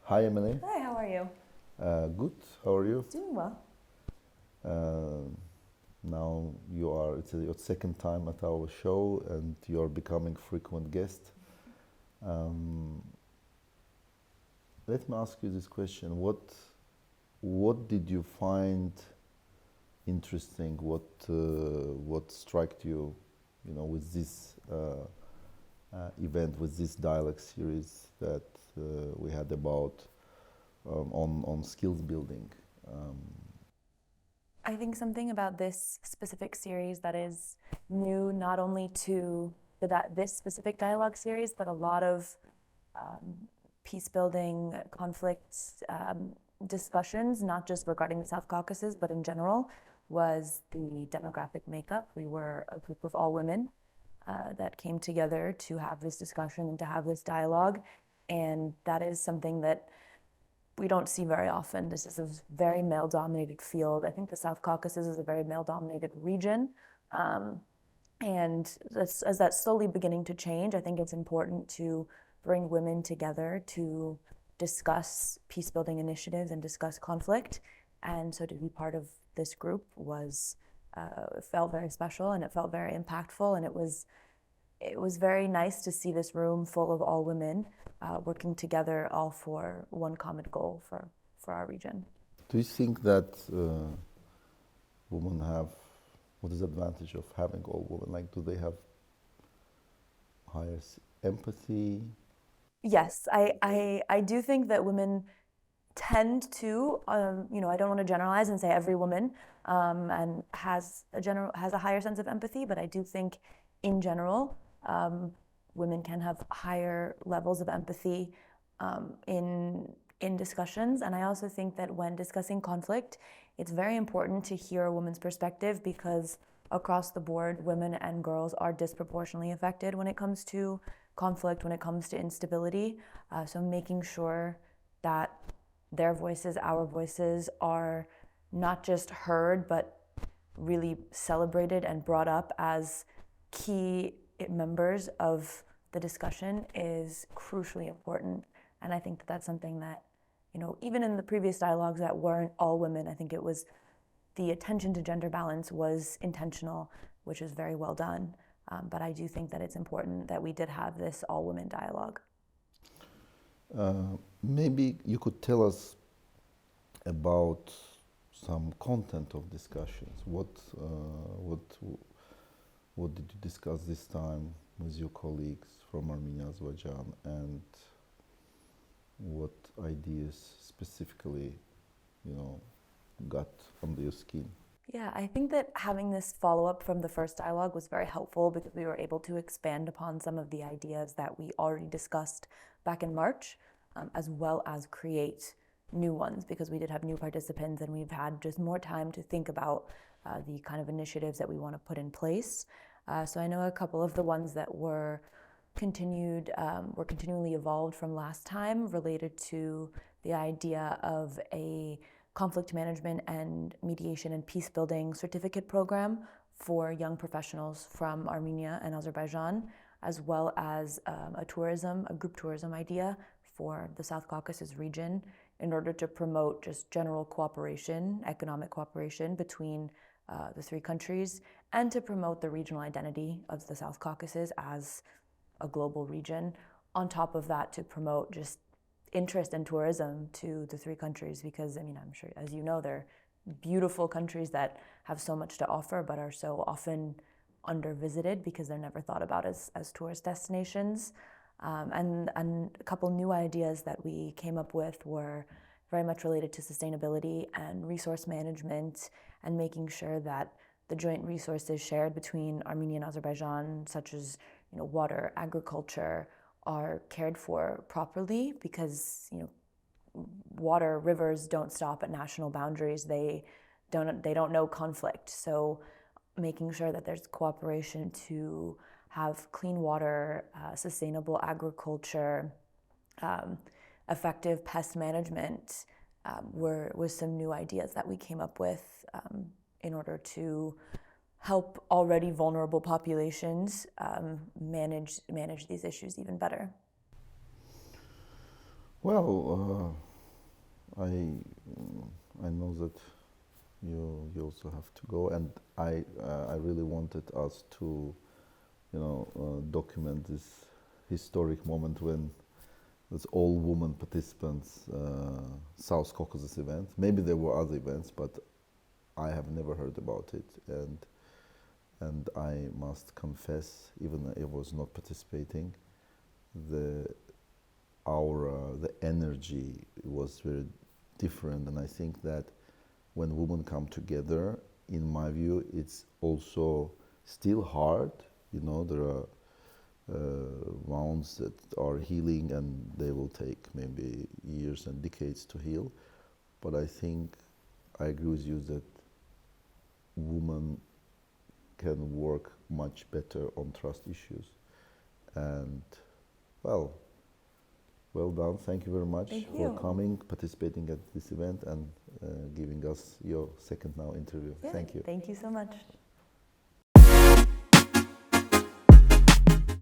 Hi, Emily. Hi, how are you? Good. How are you? Doing well. Uh, Now it's your second time at our show, and you're becoming frequent guest. Um, Let me ask you this question: What did you find interesting? What struck you, with this event, with this dialogue series that we had about on skills building? Um, I think something about this specific series that is new, not only to this specific dialogue series, but a lot of peace building, conflict discussions, not just regarding the South Caucasus, but in general, was the demographic makeup. We were a group of all women that came together to have this discussion and to have this dialogue. And that is something that we don't see very often. This is a very male-dominated field. I think the South Caucasus is a very male-dominated region. Um, and as that's slowly beginning to change, I think it's important to bring women together to discuss peace-building initiatives and discuss conflict. And so to be part of this group it felt very special and it felt very impactful. And it was very nice to see this room full of all women working together, all for one common goal for our region. Do you think that women have, what is the advantage of having all women? Like, do they have higher empathy? Yes, I do think that women tend to, I don't want to generalize and say every woman and has a higher sense of empathy, but I do think in general, women can have higher levels of empathy in discussions. And I also think that when discussing conflict, it's very important to hear a woman's perspective because across the board, women and girls are disproportionately affected when it comes to conflict, when it comes to instability. So making sure that their voices, our voices, are not just heard, but really celebrated and brought up as key members of the discussion is crucially important. And I think that that's something that, even in the previous dialogues that weren't all women, I think it was the attention to gender balance was intentional, which is very well done. But I do think that it's important that we did have this all women dialogue. Maybe you could tell us about some content of discussions. What did you discuss this time with your colleagues from Armenia, Azerbaijan, and what ideas specifically, got under your skin? Yeah, I think that having this follow up from the first dialogue was very helpful because we were able to expand upon some of the ideas that we already discussed back in March, as well as create new ones because we did have new participants and we've had just more time to think about the kind of initiatives that we want to put in place. So I know a couple of the ones that were continually evolved from last time related to the idea of a conflict management and mediation and peace building certificate program for young professionals from Armenia and Azerbaijan, as well as a group tourism idea for the South Caucasus region in order to promote just general cooperation, economic cooperation between the three countries, and to promote the regional identity of the South Caucasus as a global region. On top of that, to promote just interest in tourism to the three countries because, I'm sure, as you know, they're beautiful countries that have so much to offer but are so often under-visited because they're never thought about as tourist destinations. And a couple new ideas that we came up with were very much related to sustainability and resource management and making sure that the joint resources shared between Armenia and Azerbaijan, such as water, agriculture, are cared for properly because water, rivers don't stop at national boundaries. They don't know conflict. So making sure that there's cooperation to have clean water, sustainable agriculture, effective pest management were some new ideas that we came up with in order to help already vulnerable populations manage these issues even better. Well, I know that you also have to go, and I really wanted us to, document this historic moment when this all woman participants South Caucasus event. Maybe there were other events, but I have never heard about it, and I must confess, even though I was not participating, the aura, the energy was very different, and I think that when women come together, in my view, it's also still hard. There are wounds that are healing, and they will take maybe years and decades to heal. But I think I agree with you that women can work much better on trust issues. And well done. Thank you very much Thank for you. coming, participating at this event, and giving us your second now interview. Yeah, Thank you. Thank you so much.